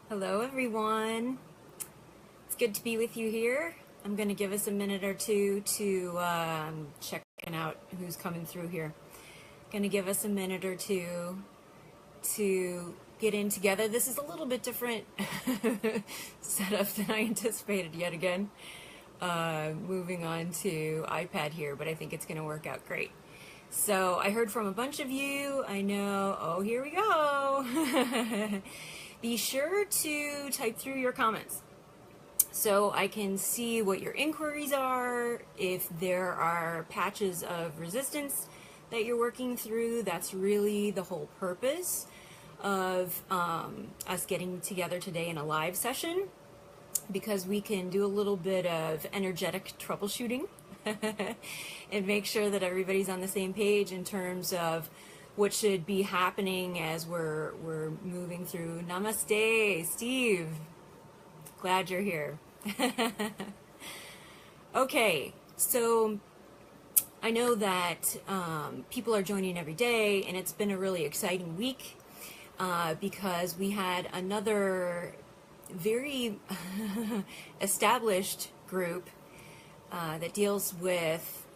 Hello everyone. It's good to be with you here. I'm going to give us a minute or two to checking out who's coming through here. Going to give us a minute or two to get in together. This is a little bit different setup than I anticipated yet again. Moving on to iPad here, but I think it's going to work out great. So I heard from a bunch of you. I know, oh, here we go. Be sure to type through your comments so I can see what your inquiries are. If there are patches of resistance that you're working through, that's really the whole purpose of us getting together today in a live session, because we can do a little bit of energetic troubleshooting and make sure that everybody's on the same page in terms of what should be happening as we're moving through. Namaste, Steve. Glad you're here. Okay, so I know that people are joining every day, and it's been a really exciting week because we had another very established group that deals with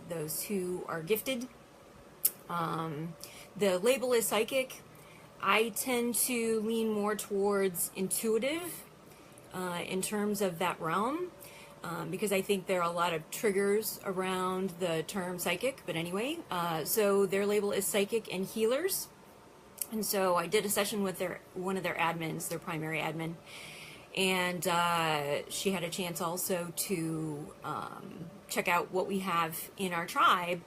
those who are gifted. The label is psychic. I tend to lean more towards intuitive in terms of that realm, because I think there are a lot of triggers around the term psychic. But anyway, so their label is psychic and healers. And so I did a session with one of their admins, their primary admin, and she had a chance also to check out what we have in our tribe.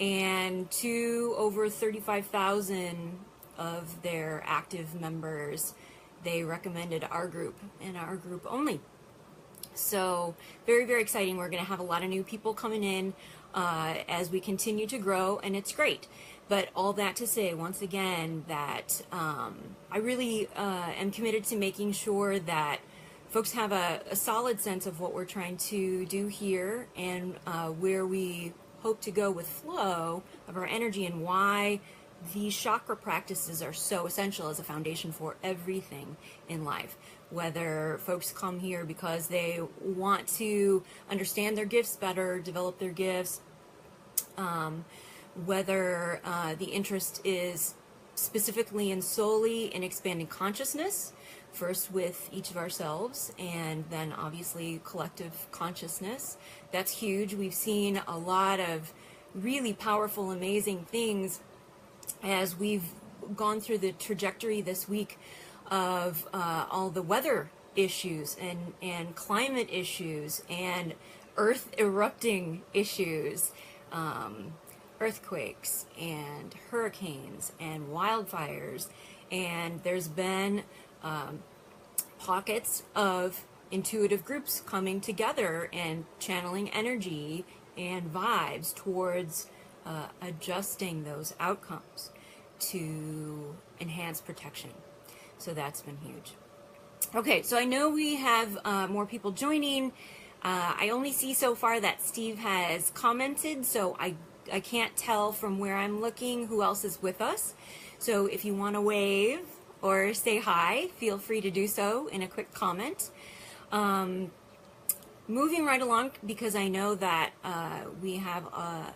And to over 35,000 of their active members, they recommended our group and our group only. So very, very exciting. We're going to have a lot of new people coming in as we continue to grow, and it's great. But all that to say, once again, that I really am committed to making sure that folks have a solid sense of what we're trying to do here, and where we hope to go with flow of our energy, and why these chakra practices are so essential as a foundation for everything in life. Whether folks come here because they want to understand their gifts better, develop their gifts, whether the interest is specifically and solely in expanding consciousness, first with each of ourselves, and then obviously collective consciousness. That's huge. We've seen a lot of really powerful, amazing things as we've gone through the trajectory this week of all the weather issues and climate issues and earth erupting issues, earthquakes and hurricanes and wildfires. And there's been pockets of intuitive groups coming together and channeling energy and vibes towards adjusting those outcomes to enhance protection. So that's been huge. Okay, so I know we have more people joining. I only see so far that Steve has commented, so I can't tell from where I'm looking who else is with us. So if you want to wave or say hi, feel free to do so in a quick comment. Moving right along, because I know that we have a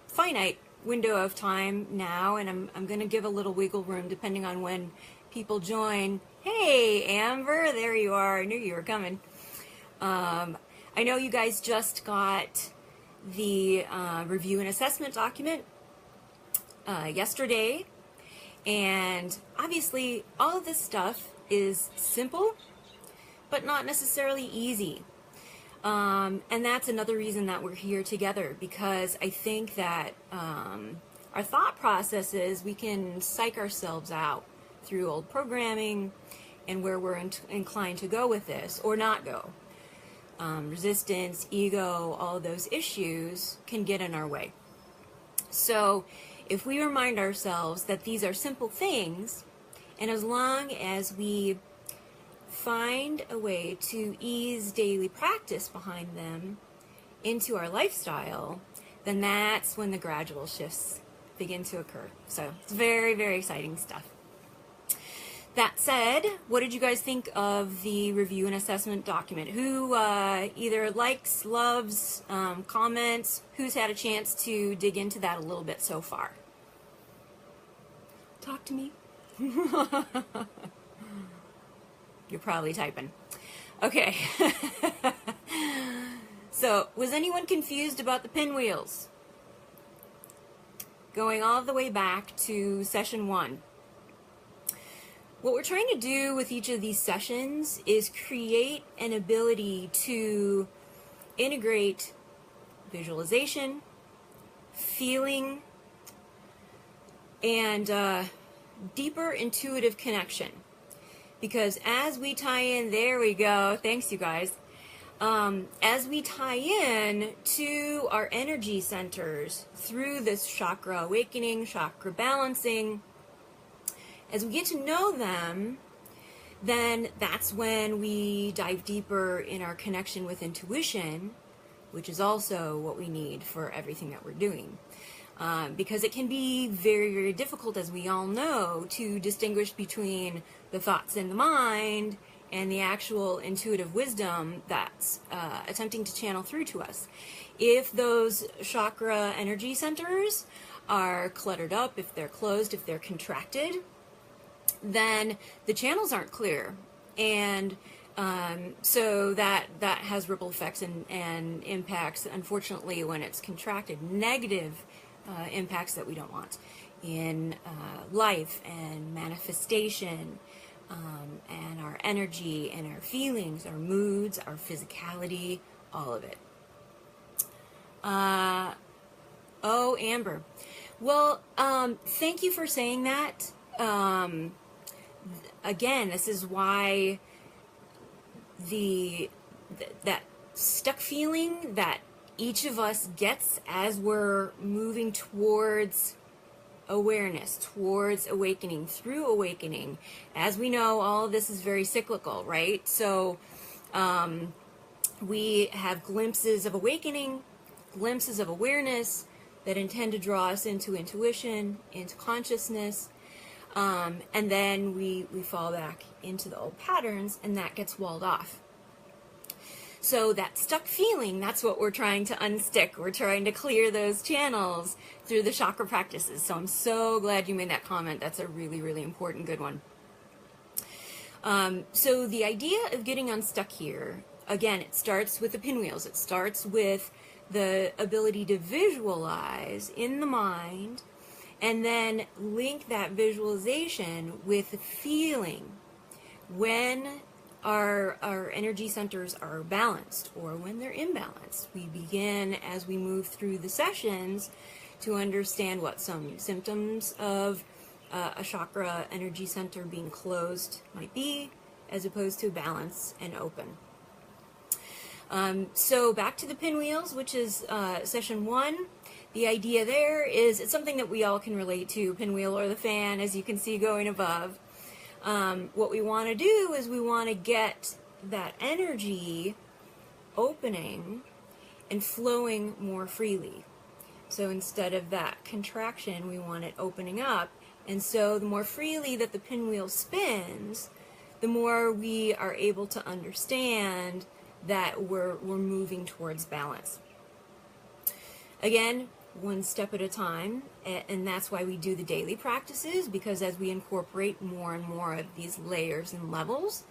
finite window of time now, and I'm going to give a little wiggle room depending on when people join. Hey, Amber, there you are. I knew you were coming. I know you guys just got the review and assessment document yesterday, and obviously all of this stuff is simple but not necessarily easy, and that's another reason that we're here together, because I think that our thought processes, we can psych ourselves out through old programming and where we're inclined to go with this or not go. Resistance, ego, all those issues can get in our way. So if we remind ourselves that these are simple things, and as long as we find a way to ease daily practice behind them into our lifestyle, then that's when the gradual shifts begin to occur. So it's very, very exciting stuff. That said, what did you guys think of the review and assessment document? Who either likes, loves, comments? Who's had a chance to dig into that a little bit so far? Talk to me. You're probably typing. Okay. So, was anyone confused about the pinwheels? Going all the way back to session 1. What we're trying to do with each of these sessions is create an ability to integrate visualization, feeling, and deeper intuitive connection. Because as we tie in, there we go, thanks you guys, as we tie in to our energy centers through this chakra awakening, chakra balancing, as we get to know them, then that's when we dive deeper in our connection with intuition, which is also what we need for everything that we're doing. Because it can be very, very difficult, as we all know, to distinguish between the thoughts in the mind and the actual intuitive wisdom that's attempting to channel through to us. If those chakra energy centers are cluttered up, if they're closed, if they're contracted, then the channels aren't clear, and so that has ripple effects and impacts, unfortunately, when it's contracted, negative impacts that we don't want in life and manifestation, and our energy and our feelings, our moods, our physicality, all of it. Oh, Amber. Well, thank you for saying that. Again, this is why that stuck feeling that each of us gets as we're moving towards awareness, towards awakening, through awakening. As we know, all of this is very cyclical, right? So we have glimpses of awakening, glimpses of awareness that intend to draw us into intuition, into consciousness, and then we fall back into the old patterns, and that gets walled off. So that stuck feeling, that's what we're trying to unstick. We're trying to clear those channels through the chakra practices. So I'm so glad you made that comment. That's a really, really important, good one. So the idea of getting unstuck here, again, it starts with the pinwheels. It starts with the ability to visualize in the mind, and then link that visualization with the feeling when our energy centers are balanced or when they're imbalanced. We begin, as we move through the sessions, to understand what some symptoms of a chakra energy center being closed might be, as opposed to balance and open. So back to the pinwheels, which is session 1. The idea there is, it's something that we all can relate to, pinwheel or the fan, as you can see going above. What we want to do is we want to get that energy opening and flowing more freely. So instead of that contraction, we want it opening up. And so the more freely that the pinwheel spins, the more we are able to understand that we're moving towards balance. Again, one step at a time, and that's why we do the daily practices, because as we incorporate more and more of these layers and levels,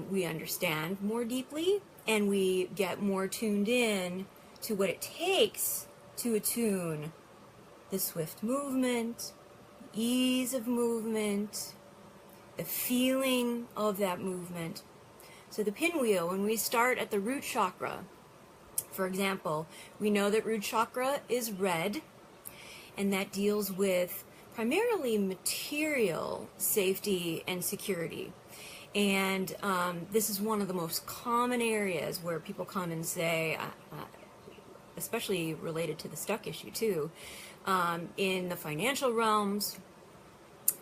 we understand more deeply, and we get more tuned in to what it takes to attune the swift movement, ease of movement, the feeling of that movement. So the pinwheel, when we start at the root chakra, for example, we know that root chakra is red, and that deals with primarily material safety and security. And this is one of the most common areas where people come and say, especially related to the stuck issue too, in the financial realms,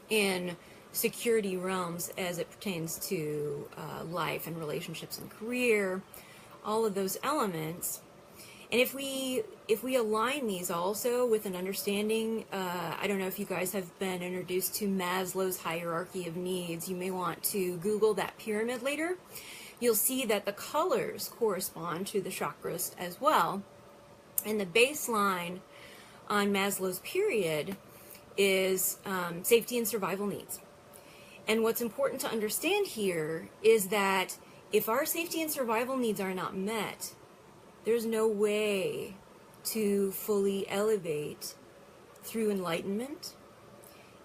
in security realms as it pertains to life and relationships and career, all of those elements. And if we align these also with an understanding, I don't know if you guys have been introduced to Maslow's hierarchy of needs. You may want to Google that pyramid later. You'll see that the colors correspond to the chakras as well. And the baseline on Maslow's pyramid is safety and survival needs. And what's important to understand here is that if our safety and survival needs are not met, there's no way to fully elevate through enlightenment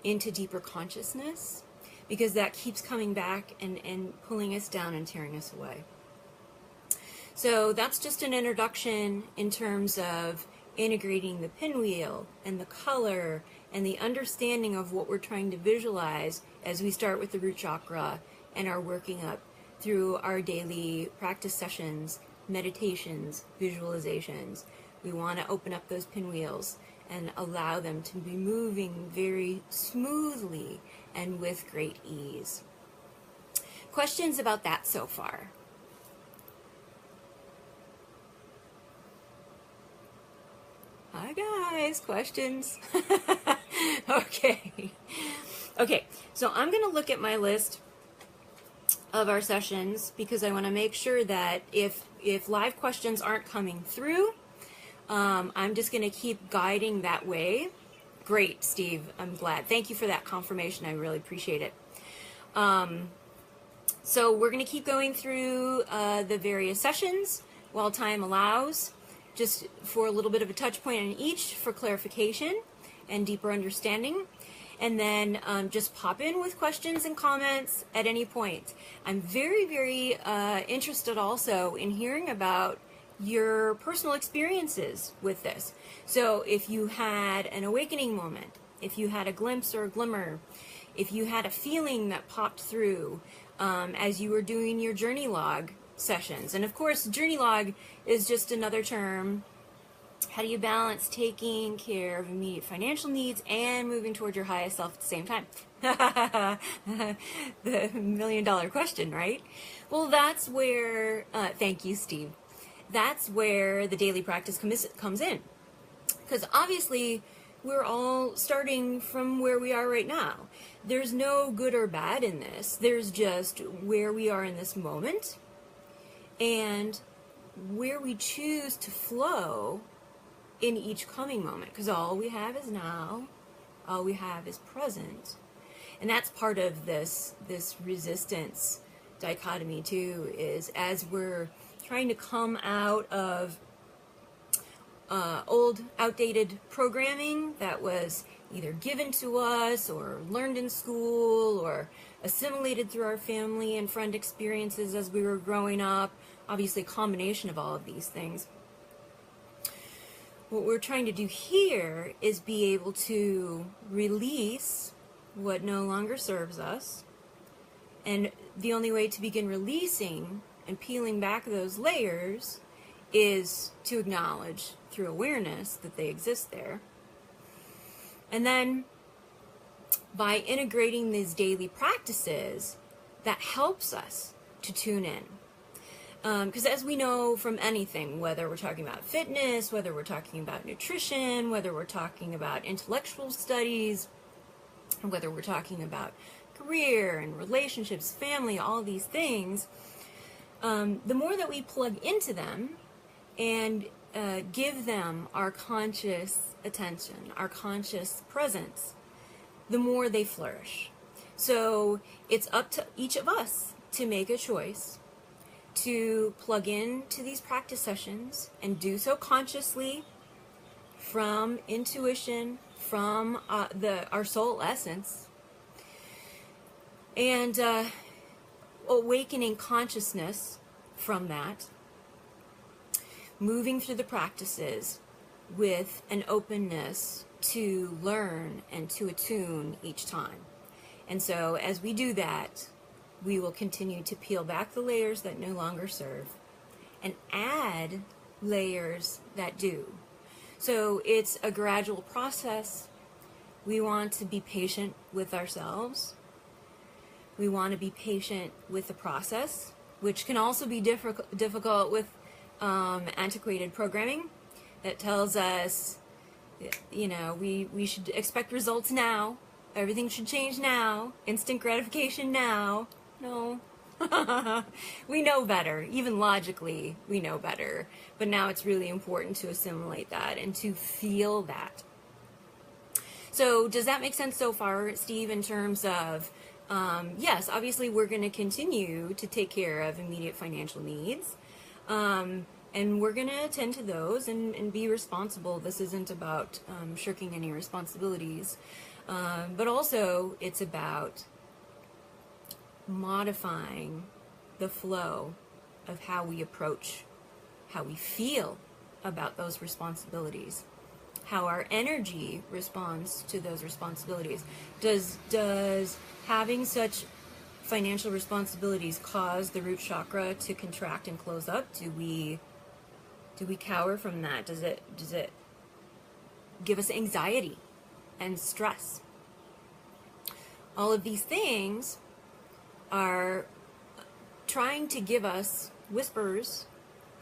into deeper consciousness, because that keeps coming back and pulling us down and tearing us away. So that's just an introduction in terms of integrating the pinwheel and the color and the understanding of what we're trying to visualize as we start with the root chakra and are working up through our daily practice sessions, meditations, visualizations. We want to open up those pinwheels and allow them to be moving very smoothly and with great ease. Questions about that so far? Hi guys, questions? Okay. Okay, so I'm going to look at my list of our sessions because I want to make sure that if live questions aren't coming through, I'm just going to keep guiding that way. Great, Steve. I'm glad. Thank you for that confirmation. I really appreciate it. So we're going to keep going through the various sessions while time allows, just for a little bit of a touch point on each for clarification and deeper understanding. And then just pop in with questions and comments at any point. I'm very, very interested also in hearing about your personal experiences with this. So if you had an awakening moment, if you had a glimpse or a glimmer, if you had a feeling that popped through as you were doing your journey log sessions. And of course, journey log is just another term. How do you balance taking care of immediate financial needs and moving toward your highest self at the same time? The million-dollar question, right? Well, that's where, thank you, Steve. That's where the daily practice comes in. Because obviously, we're all starting from where we are right now. There's no good or bad in this. There's just where we are in this moment and where we choose to flow in each coming moment, because all we have is now, all we have is present. And that's part of this resistance dichotomy too, is as we're trying to come out of old, outdated programming that was either given to us or learned in school or assimilated through our family and friend experiences as we were growing up, obviously a combination of all of these things. What we're trying to do here is be able to release what no longer serves us. And the only way to begin releasing and peeling back those layers is to acknowledge through awareness that they exist there. And then by integrating these daily practices, that helps us to tune in. Because as we know from anything, whether we're talking about fitness, whether we're talking about nutrition, whether we're talking about intellectual studies, whether we're talking about career and relationships, family, all these things, the more that we plug into them and give them our conscious attention, our conscious presence, the more they flourish. So it's up to each of us to make a choice to plug into these practice sessions and do so consciously from intuition, from our soul essence, and awakening consciousness from that, moving through the practices with an openness to learn and to attune each time. And so as we do that, we will continue to peel back the layers that no longer serve and add layers that do. So it's a gradual process. We want to be patient with ourselves. We want to be patient with the process, which can also be difficult with antiquated programming. that tells us, you know, we should expect results now. Everything should change now. Instant gratification now. No. We know better. Even logically, we know better. But now it's really important to assimilate that and to feel that. So does that make sense so far, Steve, in terms of, yes, obviously we're going to continue to take care of immediate financial needs. And we're going to attend to those and be responsible. This isn't about shirking any responsibilities. But also it's about modifying the flow of how we approach, how we feel about those responsibilities, how our energy responds to those responsibilities. Does having such financial responsibilities cause the root chakra to contract and close up? Do we cower from that? Does it give us anxiety and stress? All of these things are trying to give us whispers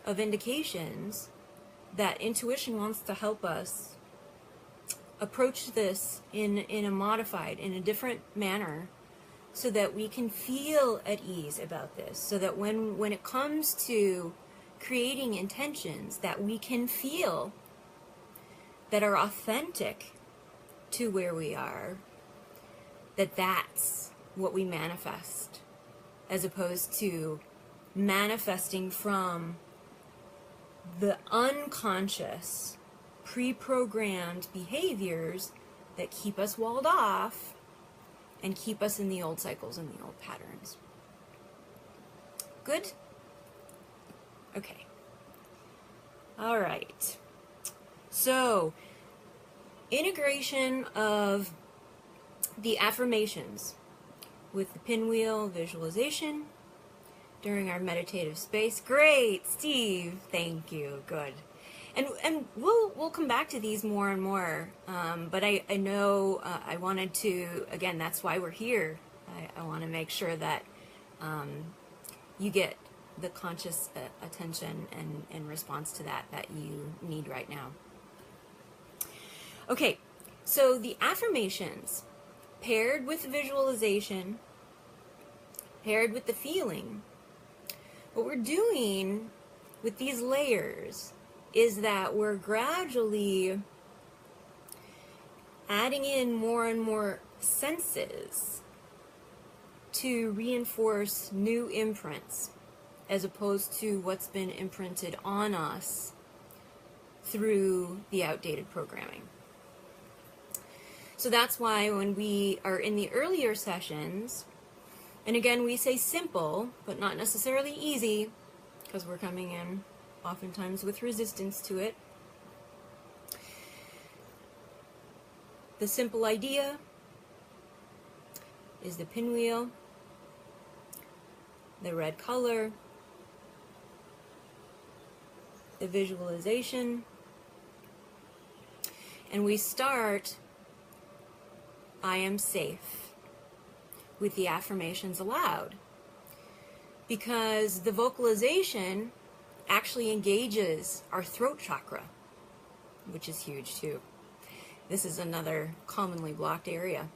of indications that intuition wants to help us approach this in a modified, in a different manner, so that we can feel at ease about this, so that when it comes to creating intentions that we can feel that are authentic to where we are, that's what we manifest, as opposed to manifesting from the unconscious, pre-programmed behaviors that keep us walled off and keep us in the old cycles and the old patterns. Good? Okay. All right. So, integration of the affirmations with the pinwheel visualization during our meditative space. Great, Steve. Thank you. Good. And we'll come back to these more and more. But I know I wanted to, again, that's why we're here. I want to make sure that you get the conscious attention and response to that you need right now. Okay, so the affirmations paired with the visualization, paired with the feeling, what we're doing with these layers is that we're gradually adding in more and more senses to reinforce new imprints, as opposed to what's been imprinted on us through the outdated programming. So that's why when we are in the earlier sessions, and again we say simple, but not necessarily easy, because we're coming in oftentimes with resistance to it. The simple idea is the pinwheel, the red color, the visualization, and we start I am safe with the affirmations aloud, because the vocalization actually engages our throat chakra, which is huge too. This is another commonly blocked area,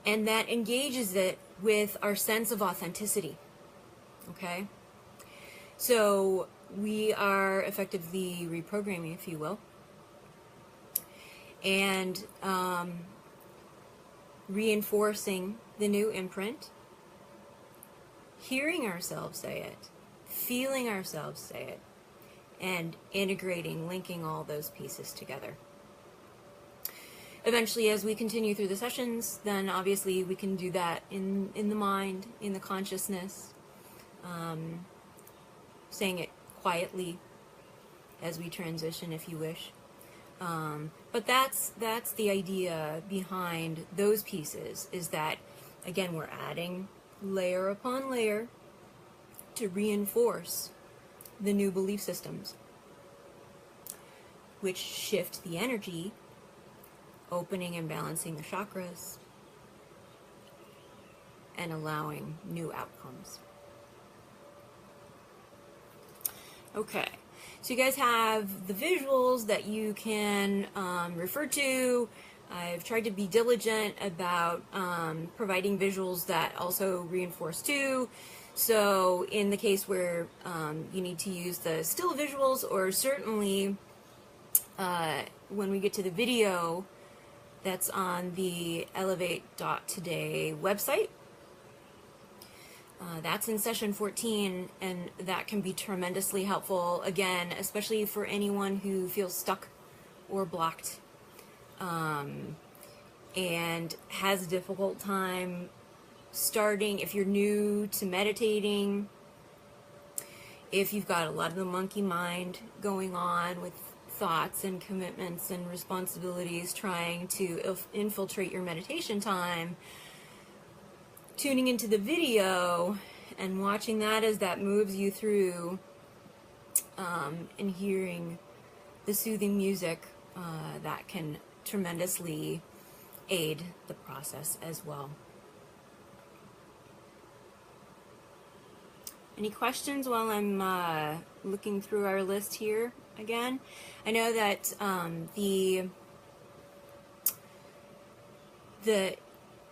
and that engages it with our sense of authenticity. Okay, so we are effectively reprogramming, if you will, and reinforcing the new imprint, hearing ourselves say it, feeling ourselves say it, and integrating, linking all those pieces together. Eventually, as we continue through the sessions, then obviously we can do that in the mind, in the consciousness, saying it quietly as we transition, if you wish. But that's the idea behind those pieces, is that, again, we're adding layer upon layer to reinforce the new belief systems, which shift the energy, opening and balancing the chakras, and allowing new outcomes. Okay, So you guys have the visuals that you can refer to. I've tried to be diligent about providing visuals that also reinforce too. So in the case where you need to use the still visuals, or certainly when we get to the video that's on the elevate.today website, that's in session 14, and that can be tremendously helpful, again, especially for anyone who feels stuck or blocked and has a difficult time starting. If you're new to meditating, if you've got a lot of the monkey mind going on with thoughts and commitments and responsibilities trying to infiltrate your meditation time, tuning into the video and watching that as that moves you through and hearing the soothing music, that can tremendously aid the process as well. Any questions while I'm looking through our list here again? I know that the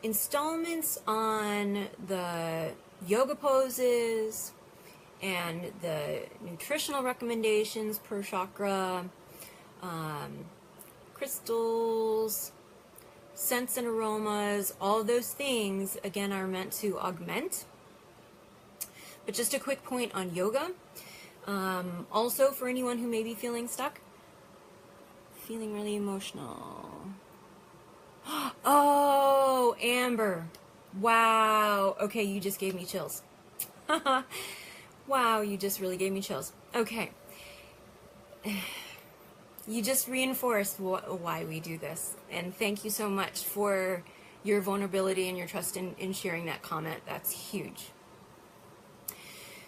installments on the yoga poses and the nutritional recommendations per chakra, crystals, scents and aromas, all those things, again, are meant to augment. But just a quick point on yoga. Also, for anyone who may be feeling stuck, feeling really emotional. Oh, Amber. Wow. Okay, you just gave me chills. Wow, you just really gave me chills. Okay. You just reinforced why we do this. And thank you so much for your vulnerability and your trust in sharing that comment. That's huge.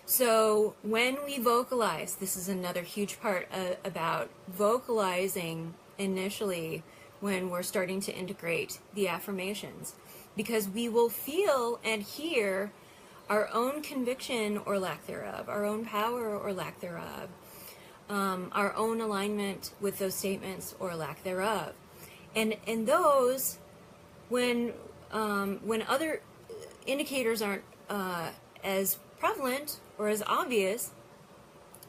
So when we vocalize, this is another huge part about vocalizing initially when we're starting to integrate the affirmations, because we will feel and hear our own conviction or lack thereof, our own power or lack thereof, our own alignment with those statements or lack thereof. And those, when other indicators aren't as prevalent or as obvious,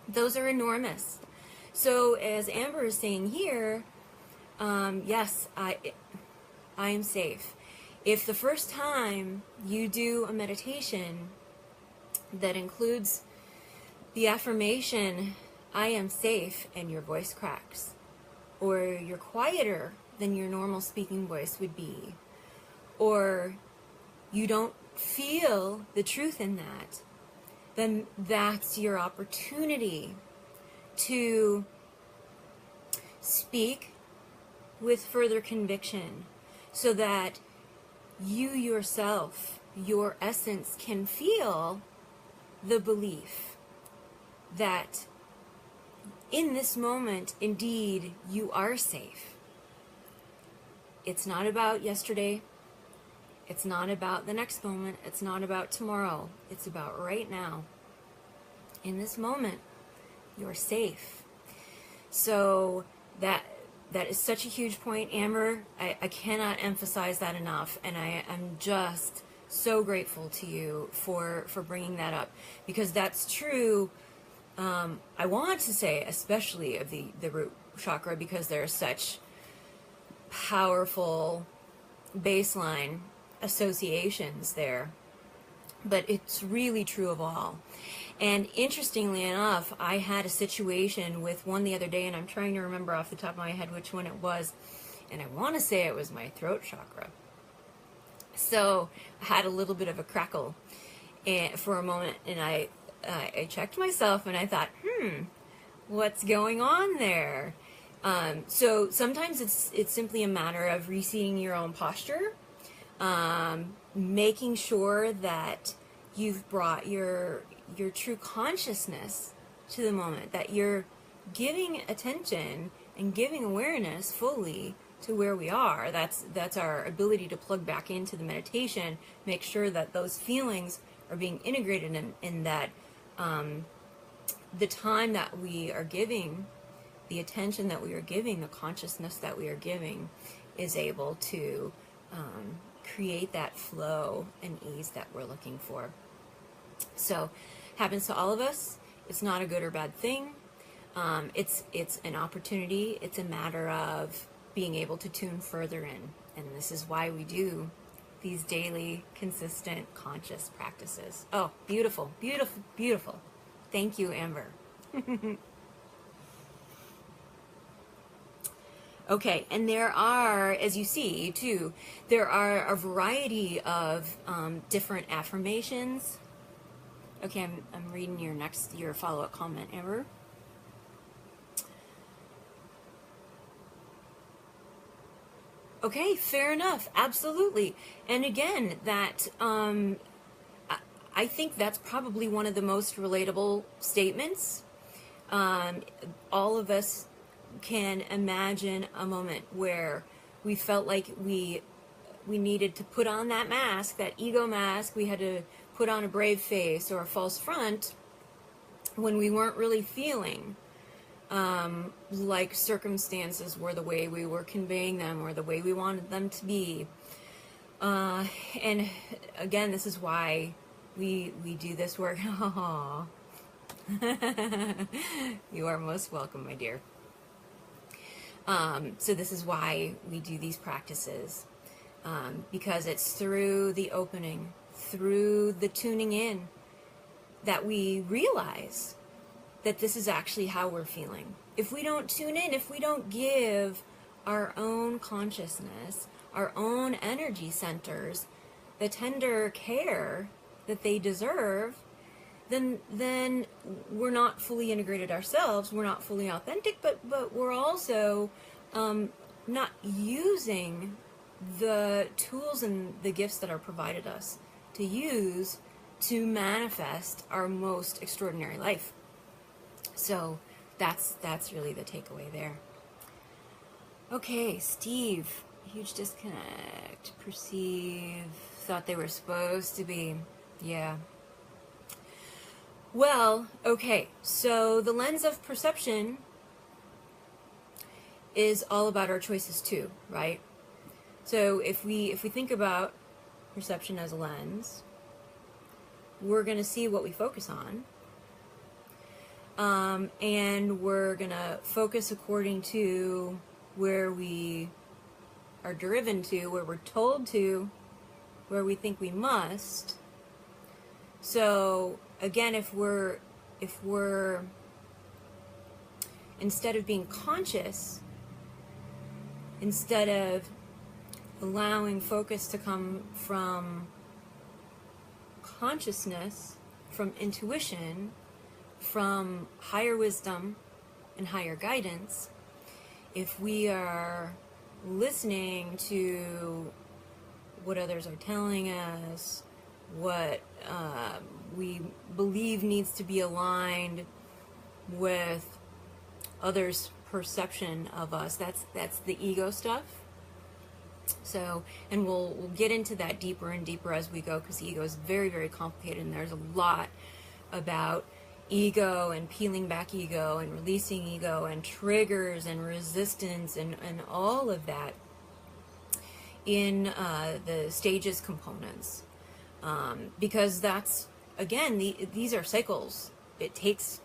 those are enormous. So as Amber is saying here, yes, I am safe. If the first time you do a meditation that includes the affirmation, I am safe, and your voice cracks, or you're quieter than your normal speaking voice would be, or you don't feel the truth in that, then that's your opportunity to speak with further conviction, so that you yourself, your essence, can feel the belief that in this moment, indeed, you are safe. It's not about yesterday. It's not about the next moment. It's not about tomorrow. It's about right now. In this moment, you're safe. So that is such a huge point, Amber. I cannot emphasize that enough, and I am just so grateful to you for bringing that up, because that's true. I want to say especially of the root chakra, because there are such powerful baseline associations there, but it's really true of all. And interestingly enough, I had a situation with one the other day, and I'm trying to remember off the top of my head which one it was, and I want to say it was my throat chakra. So I had a little bit of a crackle for a moment, and I checked myself, and I thought, what's going on there? So sometimes it's simply a matter of reseating your own posture, making sure that you've brought your true consciousness to the moment, that you're giving attention and giving awareness fully to where we are. That's our ability to plug back into the meditation, make sure that those feelings are being integrated in that the time that we are giving, the attention that we are giving, the consciousness that we are giving is able to create that flow and ease that we're looking for. So, happens to all of us. It's not a good or bad thing. It's an opportunity. It's a matter of being able to tune further in. And this is why we do these daily, consistent, conscious practices. Oh, beautiful, beautiful, beautiful. Thank you, Amber. Okay, and there are, as you see, too, there are a variety of different affirmations. Okay, I'm reading your follow-up comment, Amber. Okay, fair enough, absolutely. And again, that I think that's probably one of the most relatable statements. All of us can imagine a moment where we felt like we needed to put on that mask, that ego mask. We had to put on a brave face or a false front when we weren't really feeling like circumstances were the way we were conveying them or the way we wanted them to be. And again, this is why we do this work. You are most welcome, my dear. So this is why we do these practices, because it's through the opening, through the tuning in, that we realize that this is actually how we're feeling. If we don't tune in, if we don't give our own consciousness, our own energy centers, the tender care that they deserve, then we're not fully integrated ourselves, we're not fully authentic, but we're also not using the tools and the gifts that are provided us to use to manifest our most extraordinary life. So that's really the takeaway there. Okay, Steve, huge disconnect, perceive, thought they were supposed to be, yeah. Well, okay, so the lens of perception is all about our choices too, right? So if we think about perception as a lens, we're going to see what we focus on, and we're going to focus according to where we are driven to, where we're told to, where we think we must. So again, if we're instead of being conscious, instead of allowing focus to come from consciousness, from intuition, from higher wisdom and higher guidance, if we are listening to what others are telling us, what we believe needs to be aligned with others' perception of us, that's the ego stuff. So, and we'll get into that deeper and deeper as we go, because ego is very, very complicated, and there's a lot about ego and peeling back ego and releasing ego and triggers and resistance and all of that in the stages components, because that's, again, these are cycles. It takes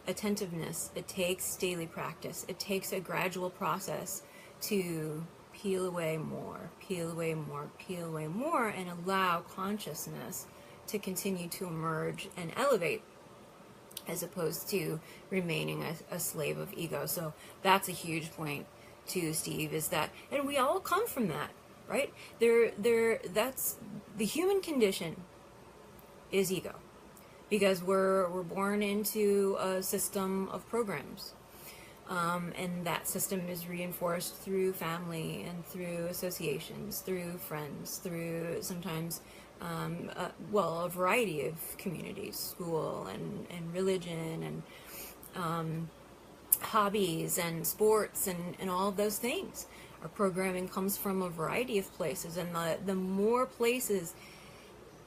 attentiveness, it takes daily practice, it takes a gradual process to peel away more, peel away more, peel away more, and allow consciousness to continue to emerge and elevate, as opposed to remaining a slave of ego. So that's a huge point too, Steve, is that, and we all come from that, right? That's the human condition is ego, because we're born into a system of programs. And that system is reinforced through family and through associations, through friends, through sometimes, a variety of communities, school and religion and hobbies and sports and all of those things. Our programming comes from a variety of places, and the more places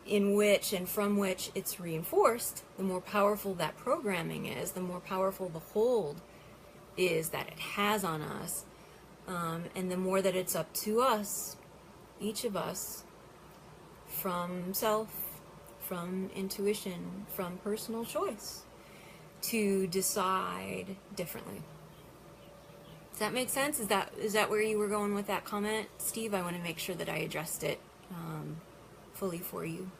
in which and from which it's reinforced, the more powerful that programming is, the more powerful the hold is that it has on us, and the more that it's up to us, each of us, from self, from intuition, from personal choice, to decide differently. Does that make sense? Is that where you were going with that comment, Steve? I want to make sure that I addressed it fully for you.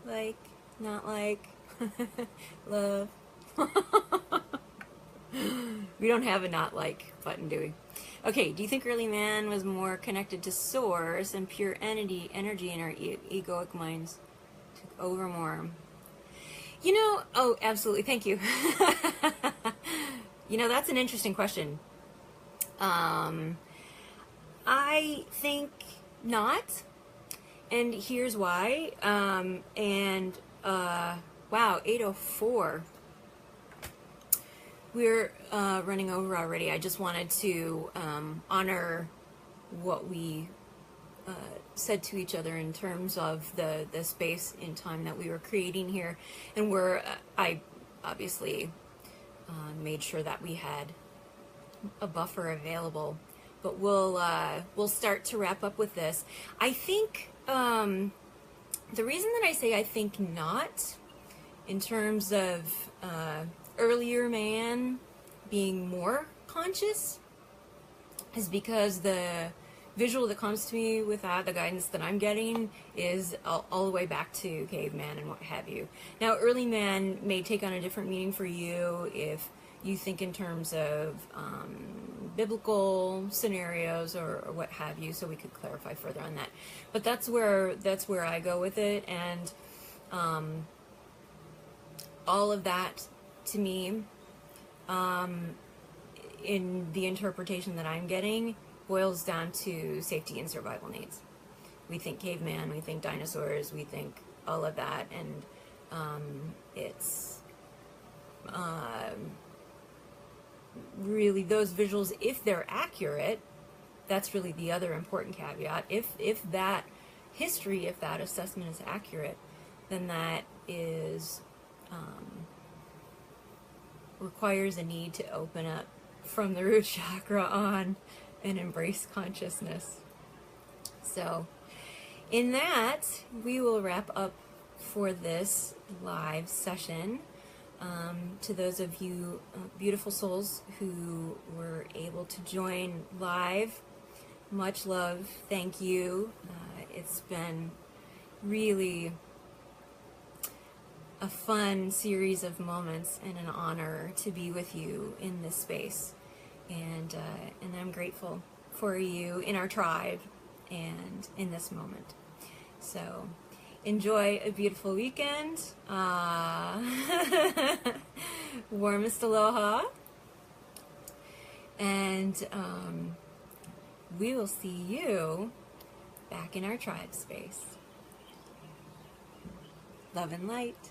Like, not like, love. We don't have a not like button, do we? Okay, do you think early man was more connected to source and pure energy in our egoic minds took over more? You know, oh, absolutely, thank you. You know, that's an interesting question. I think not, and here's why. Wow, 8:04. We're running over already. I just wanted to honor what we said to each other in terms of the space in time that we were creating here, and I obviously made sure that we had a buffer available. But we'll start to wrap up with this. I think the reason that I say I think not, in terms of earlier man being more conscious, is because the visual that comes to me with that, the guidance that I'm getting, is all the way back to caveman and what have you. Now, early man may take on a different meaning for you if you think in terms of biblical scenarios or what have you, so we could clarify further on that. But that's where I go with it, and all of that, to me, in the interpretation that I'm getting, boils down to safety and survival needs. We think caveman, we think dinosaurs, we think all of that, and it's really those visuals, if they're accurate, that's really the other important caveat. If that history, if that assessment is accurate, then that is requires a need to open up from the root chakra on and embrace consciousness. So in that, we will wrap up for this live session. To those of you beautiful souls who were able to join live, much love, thank you. It's been really a fun series of moments and an honor to be with you in this space, and I'm grateful for you in our tribe and in this moment. So enjoy a beautiful weekend. Warmest aloha, and we will see you back in our tribe space. Love and light.